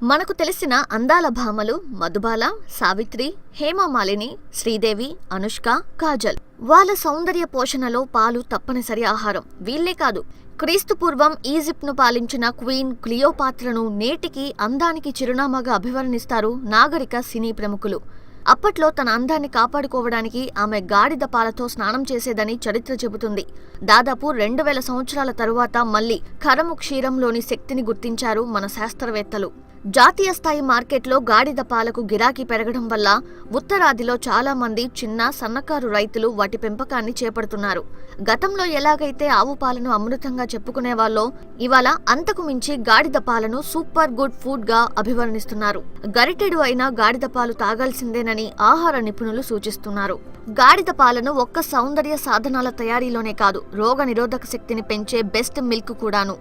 మనకు తెలిసిన అందాల భామలు మధుబాల, సావిత్రి, హేమమాలిని, శ్రీదేవి, అనుష్క, కాజల్. వాళ్ళ సౌందర్య పోషణలో పాలు తప్పనిసరి ఆహారం. వీళ్లే కాదు, క్రీస్తుపూర్వం ఈజిప్ట్ను పాలించిన క్వీన్ క్లియోపాత్రను నేటికి అందానికి చిరునామాగా అభివర్ణిస్తారు నాగరిక సినీ ప్రముఖులు. అప్పట్లో తన అందాన్ని కాపాడుకోవడానికి ఆమె గాడిద పాలతో స్నానం చేసేదని చరిత్ర చెబుతుంది. దాదాపు 2000 సంవత్సరాల తరువాత మళ్లీ ఖరము క్షీరంలోని శక్తిని గుర్తించారు మన శాస్త్రవేత్తలు. జాతీయ స్థాయి మార్కెట్లో గాడిద పాలకు గిరాకీ పెరగడం వల్ల ఉత్తరాదిలో చాలా మంది చిన్న సన్నకారు రైతులు వాటి పెంపకాన్ని చేపడుతున్నారు. గతంలో ఎలాగైతే ఆవు పాలను అమృతంగా చెప్పుకునేవాళ్ళో ఇవాళ అంతకు మించి గాడిద పాలను సూపర్ గుడ్ ఫుడ్ గా అభివర్ణిస్తున్నారు. గరిటెడు అయినా గాడిద పాలు తాగాల్సిందేనని ఆహార నిపుణులు సూచిస్తున్నారు. గాడిద పాలను ఒక్క సౌందర్య సాధనాల తయారీలోనే కాదు, రోగ నిరోధక శక్తిని పెంచే బెస్ట్ మిల్క్ కూడాను.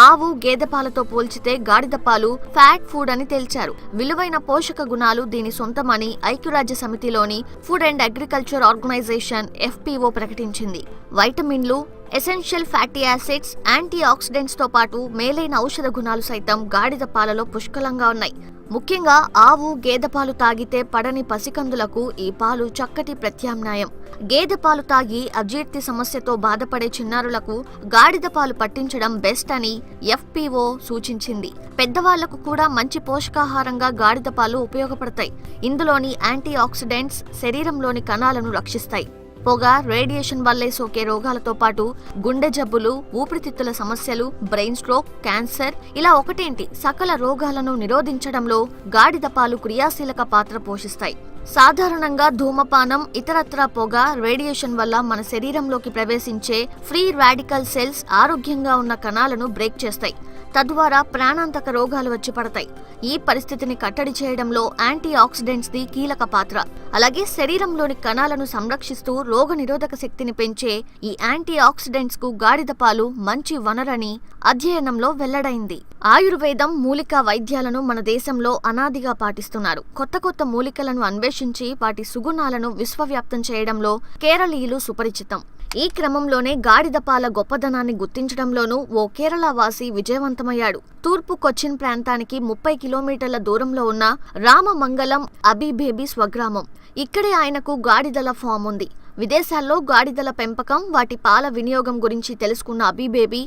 ఆవు, గేదె పాలతో పోల్చితే గాడిద పాలు ఫ్యాట్ ఫుడ్ అని తేల్చారు. విలువైన పోషక గుణాలు దీని సొంతమని ఐక్యరాజ్య సమితిలోని food and agriculture organisation FPO ప్రకటించింది. వైటమిన్లు, essential fatty acids, antioxidants తో పాటు మేలైన ఔషధ గుణాలు సైతం గాడిద పాలలో పుష్కలంగా ఉన్నాయి. ముఖ్యంగా ఆవు, గేదె పాలు తాగితే పడని పసికందులకు ఈ పాలు చక్కటి ప్రత్యామ్నాయం. గేదె పాలు తాగి అజీర్తి సమస్యతో బాధపడే చిన్నారులకు గాడిద పాలు పట్టించడం బెస్ట్ అని FPO సూచించింది. పెద్దవాళ్లకు కూడా మంచి పోషకాహారంగా గాడిద పాలు ఉపయోగపడతాయి. ఇందులోని యాంటీ ఆక్సిడెంట్స్ శరీరంలోని కణాలను రక్షిస్తాయి. పొగ, రేడియేషన్ వల్లే సోకే రోగాలతో పాటు గుండె జబ్బులు, ఊపిరితిత్తుల సమస్యలు, బ్రెయిన్ స్ట్రోక్, క్యాన్సర్ ఇలా ఒకటేంటి సకల రోగాలను నిరోధించడంలో గాడిద పాలు క్రియాశీలక పాత్ర పోషిస్తాయి. సాధారణంగా ధూమపానం, ఇతరత్రా పొగ, రేడియేషన్ వల్ల మన శరీరంలోకి ప్రవేశించే ఫ్రీ రాడికల్ సెల్స్ ఆరోగ్యంగా ఉన్న కణాలను బ్రేక్ చేస్తాయి. తద్వారా ప్రాణాంతక రోగాలు వచ్చి పడతాయి. ఈ పరిస్థితిని కట్టడి చేయడంలో యాంటీ ఆక్సిడెంట్స్ ది కీలక పాత్ర. అలాగే శరీరంలోని కణాలను సంరక్షిస్తూ రోగ నిరోధక శక్తిని పెంచే ఈ యాంటీ ఆక్సిడెంట్స్ కు గాడిద పాలు మంచి వనరని అధ్యయనంలో వెల్లడైంది. ఆయుర్వేదం, మూలికా వైద్యాలను మన దేశంలో అనాదిగా పాటిస్తున్నారు. కొత్త కొత్త మూలికలను అన్వేషించి వాటి సుగుణాలను విశ్వవ్యాప్తం చేయడంలో కేరళీయులు సుపరిచితం. ఈ క్రమంలోనే గాడిద పాల గొప్పదనాన్ని గుర్తించడంలోనూ ఓ కేరళ వాసి విజయవంతమయ్యాడు. తూర్పు కొచ్చిన్ ప్రాంతానికి 30 కిలోమీటర్ల దూరంలో ఉన్న రామమంగళం అబీబేబీ స్వగ్రామం. ఇక్కడే ఆయనకు గాడిదల ఫామ్ ఉంది. విదేశాల్లో గాడిదల పెంపకం, వాటి పాల వినియోగం గురించి తెలుసుకున్న అబీబేబీ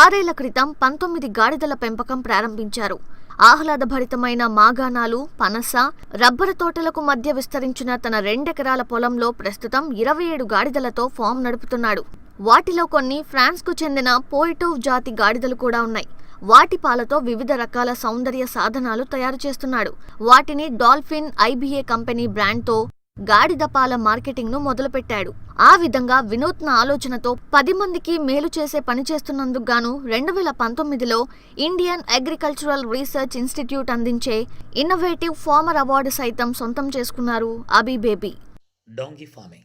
6 ఏళ్ల క్రితం 19 గాడిదల పెంపకం ప్రారంభించారు. ఆహ్లాదభరితమైన మాగాణాలు, పనస, రబ్బరు తోటలకు మధ్య విస్తరించిన తన 2 ఎకరాల పొలంలో ప్రస్తుతం 27 గాడిదలతో ఫామ్ నడుపుతున్నాడు. వాటిలో కొన్ని ఫ్రాన్స్కు చెందిన పోయిటోవ్ జాతి గాడిదలు కూడా ఉన్నాయి. వాటి పాలతో వివిధ రకాల సౌందర్య సాధనాలు తయారు చేస్తున్నాడు. వాటిని డాల్ఫిన్ IBA కంపెనీ బ్రాండ్తో గాడిద పాల మార్కెటింగ్ ను మొదలుపెట్టాడు. ఆ విధంగా వినూత్న ఆలోచనతో 10 మందికి మేలు చేసే పని చేస్తున్నందుకు గాను 2019లో ఇండియన్ అగ్రికల్చరల్ రీసెర్చ్ ఇన్స్టిట్యూట్ అందించే ఇన్నోవేటివ్ ఫార్మర్ అవార్డు సైతం సొంతం చేసుకున్నారు అబీబేబీ. Donkey farming.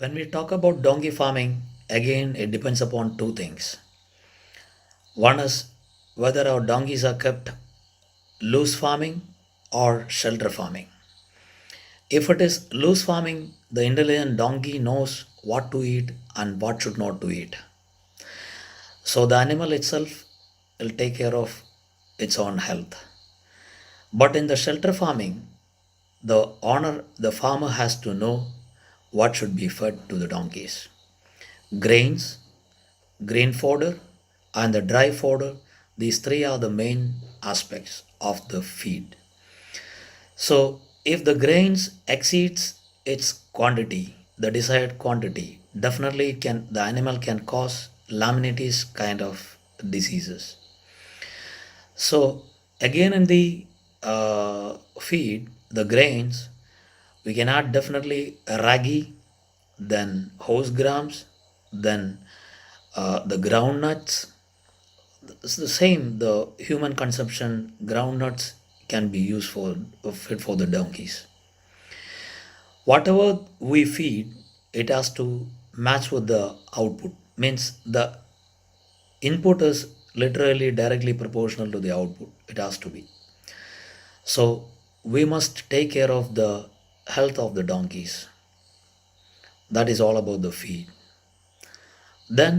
When we talk about donkey farming, again it depends upon two things. One is whether our donkeys are kept loose farming or shelter farming. If it is loose farming, the intelligent donkey knows what to eat and what should not to eat. So the animal itself will take care of its own health. But in the shelter farming, the farmer has to know what should be fed to the donkeys. Grains, grain fodder, and the dry fodder, these three are the main aspects of the feed. So if the grains exceeds its quantity, the desired quantity, definitely the animal can cause laminitis kind of diseases. So again in the feed, the grains, we can add definitely ragi, then horse grams, then the groundnuts. It's the same, the human consumption groundnuts can be used for fit for the donkeys. Whatever we feed, it has to match with the output. Means the input is literally directly proportional to the output. It has to be. So we must take care of the health of the donkeys. That is all about the feed. Then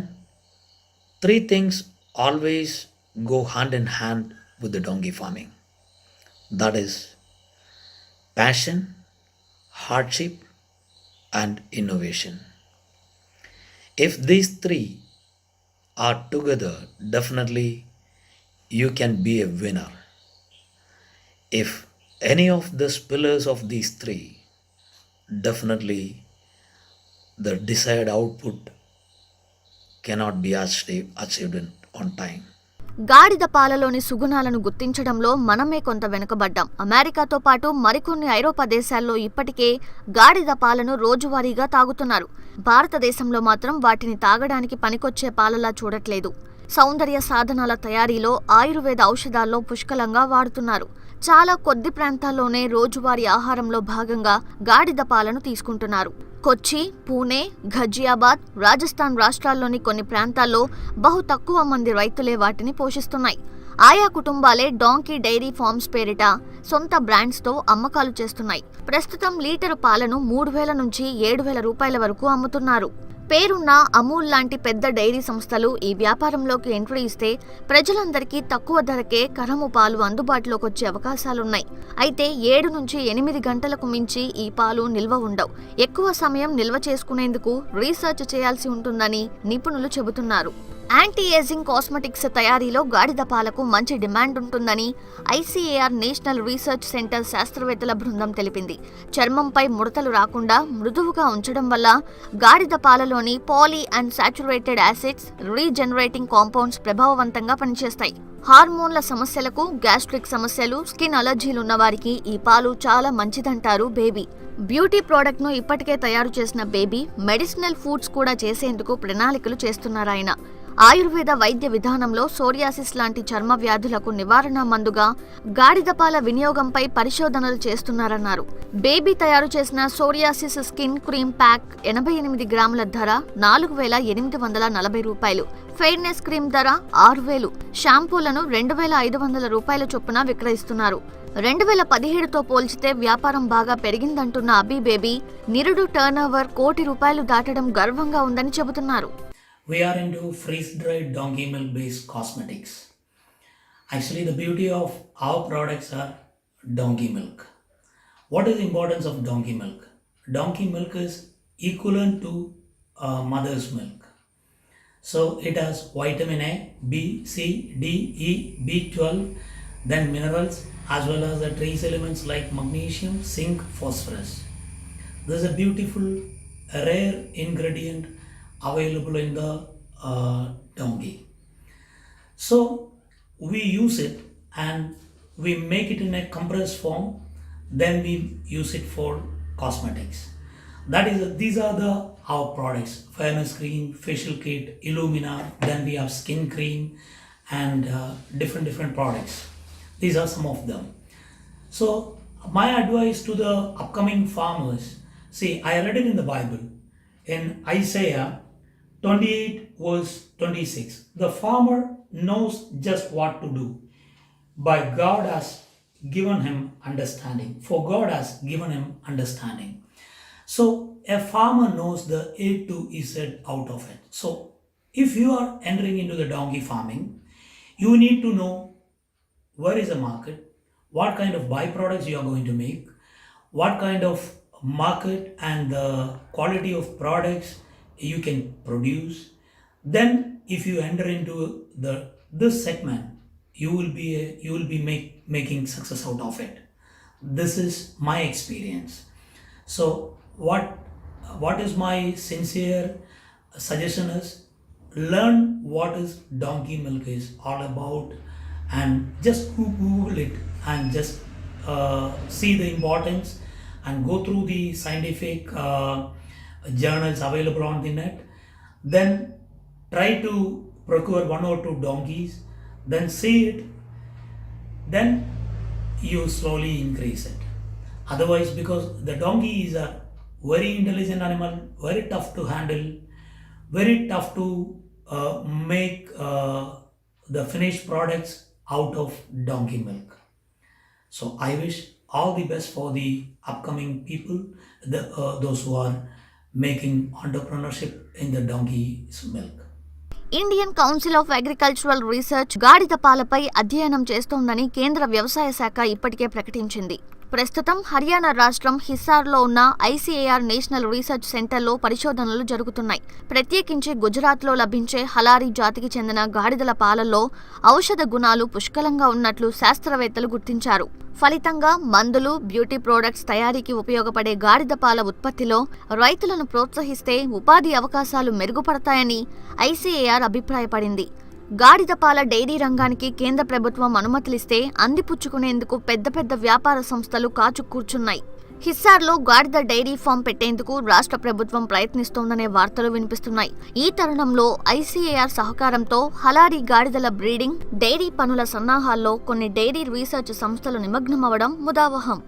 3 things always go hand in hand with the donkey farming. that is passion, hardship, and innovation. If these three are together, definitely you can be a winner. If any of the pillars of these three, definitely the desired output cannot be achieved on time. గాడిద పాలలోని సుగుణాలను గుర్తించడంలో మనమే కొంత వెనుకబడ్డాం. అమెరికాతో పాటు మరికొన్ని ఐరోపా దేశాల్లో ఇప్పటికే గాడిద పాలను రోజువారీగా తాగుతున్నారు. భారతదేశంలో మాత్రం వాటిని తాగడానికి పనికొచ్చే పాలలా చూడట్లేదు. సౌందర్య సాధనాల తయారీలో, ఆయుర్వేద ఔషధాల్లో పుష్కలంగా వాడుతున్నారు. చాలా కొద్ది ప్రాంతాల్లోనే రోజువారీ ఆహారంలో భాగంగా గాడిద పాలను తీసుకుంటున్నారు. కొచ్చి, పూణే, ఘజియాబాద్, రాజస్థాన్ రాష్ట్రాల్లోని కొన్ని ప్రాంతాల్లో బహు తక్కువ మంది రైతులే వాటిని పోషిస్తున్నాయి. ఆయా కుటుంబాలే డాంకీ డైరీ ఫార్మ్స్ పేరిట సొంత బ్రాండ్స్తో అమ్మకాలు చేస్తున్నాయి. ప్రస్తుతం లీటరు పాలను 3,000 నుంచి 7,000 రూపాయల వరకు అమ్ముతున్నారు. పేరున్న అమూల్ లాంటి పెద్ద డైరీ సంస్థలు ఈ వ్యాపారంలోకి ఎంట్రీ ఇస్తే ప్రజలందరికీ తక్కువ ధరకే కరము పాలు అందుబాటులోకి వచ్చే అవకాశాలున్నాయి. అయితే 7 నుంచి 8 గంటలకు మించి ఈ పాలు నిల్వ ఉండవు. ఎక్కువ సమయం నిల్వ చేసుకునేందుకు రీసెర్చ్ చేయాల్సి ఉంటుందని నిపుణులు చెబుతున్నారు. యాంటీ ఏజింగ్ కాస్మెటిక్స్ తయారీలో గాడిద పాలకు మంచి డిమాండ్ ఉంటుందని ఐసీఏఆర్ నేషనల్ రీసెర్చ్ సెంటర్ శాస్త్రవేత్తల బృందం తెలిపింది. చర్మంపై ముడతలు రాకుండా మృదువుగా ఉంచడం వల్ల గాడిద పాలలోని poly and saturated acids, regenerating compounds ప్రభావవంతంగా పనిచేస్తాయి. హార్మోన్ల సమస్యలకు, గ్యాస్ట్రిక్ సమస్యలు, స్కిన్ అలర్జీలు ఉన్నవారికి ఈ పాలు చాలా మంచిదంటారు బేబీ. బ్యూటీ ప్రోడక్ట్ ను ఇప్పటికే తయారు చేసిన బేబీ మెడిసినల్ ఫుడ్స్ కూడా చేసేందుకు ప్రణాళికలు చేస్తున్నారాయన. ఆయుర్వేద వైద్య విధానంలో సోరియాసిస్ లాంటి చర్మ వ్యాధులకు నివారణ మందుగా గాడిద పాల వినియోగంపై పరిశోధనలు చేస్తున్నారన్నారు. బేబీ తయారు చేసిన సోరియాసిస్ స్కిన్ క్రీమ్ ప్యాక్ 88 గ్రాముల ధర 4,840 రూపాయలు. ఫెయిర్నెస్ క్రీమ్ ధర 6,000. షాంపూలను 2,500 రూపాయల చొప్పున విక్రయిస్తున్నారు. 2017తో పోల్చితే వ్యాపారం బాగా పెరిగిందంటున్న అబీ బేబీ నిరుడు టర్నోవర్ ₹1,00,00,000 దాటడం గర్వంగా ఉందని చెబుతున్నారు. We are into freeze-dried donkey milk based cosmetics. Actually, the beauty of our products are donkey milk. What is the importance of donkey milk? Donkey milk is equivalent to mother's milk. So it has vitamin A, B, C, D, E, B12, then minerals as well as the trace elements like magnesium, zinc, phosphorus. This is a beautiful, rare ingredient available in the donkey. So we use it and we make it in a compressed form, then we use it for cosmetics. These are our products: fairness cream, facial kit, Illumina, then we have skin cream and different products. These are some of them. So my advice to the upcoming farmers, see, I read it in the Bible in Isaiah 28 verse 26. The farmer knows just what to do, but God has given him understanding. For God has given him understanding. So a farmer knows the A to Z out of it. So if you are entering into the donkey farming, you need to know where is the market, what kind of byproducts you are going to make, what kind of market and the quality of products you can produce. Then if you enter into this segment, you will be making success out of it. This is my experience. So what is my sincere suggestion is, learn what is donkey milk is all about and just Google it and just see the importance and go through the scientific journals available on the net. Then try to procure 1 or 2 donkeys, then see it, then you slowly increase it. Otherwise, because the donkey is a very intelligent animal, very tough to handle, very tough to make the finished products out of donkey milk. So I wish all the best for the upcoming people, those who are making entrepreneurship in the donkey's milk. Indian council of agricultural research గాడిద పాలపై అధ్యయనం చేస్తోందని కేంద్ర వ్యవసాయ శాఖ ఇప్పటికే ప్రకటించింది. ప్రస్తుతం హర్యానా రాష్ట్రం హిస్సార్లో ఉన్న ఐసీఏఆర్ నేషనల్ రీసెర్చ్ సెంటర్లో పరిశోధనలు జరుగుతున్నాయి. ప్రత్యేకించి గుజరాత్లో లభించే హలారీ జాతికి చెందిన గాడిదల పాలల్లో ఔషధ గుణాలు పుష్కలంగా ఉన్నట్లు శాస్త్రవేత్తలు గుర్తించారు. ఫలితంగా మందులు, బ్యూటీ ప్రొడక్ట్స్ తయారీకి ఉపయోగపడే గాడిద పాల ఉత్పత్తిలో రైతులను ప్రోత్సహిస్తే ఉపాధి అవకాశాలు మెరుగుపడతాయని ఐసీఏఆర్ అభిప్రాయపడింది. గాడిద పాల డైరీ రంగానికి కేంద్ర ప్రభుత్వం అనుమతులిస్తే అందిపుచ్చుకునేందుకు పెద్ద పెద్ద వ్యాపార సంస్థలు కాచు కూర్చున్నాయి. హిస్సార్లో గాడిద డైరీ ఫామ్ పెట్టేందుకు రాష్ట్ర ప్రభుత్వం ప్రయత్నిస్తోందనే వార్తలు వినిపిస్తున్నాయి. ఈ తరుణంలో ఐసీఏఆర్ సహకారంతో హలారీ గాడిదల బ్రీడింగ్, డైరీ పనుల సన్నాహాల్లో కొన్ని డైరీ రీసెర్చ్ సంస్థలు నిమగ్నమవడం ముదావహం.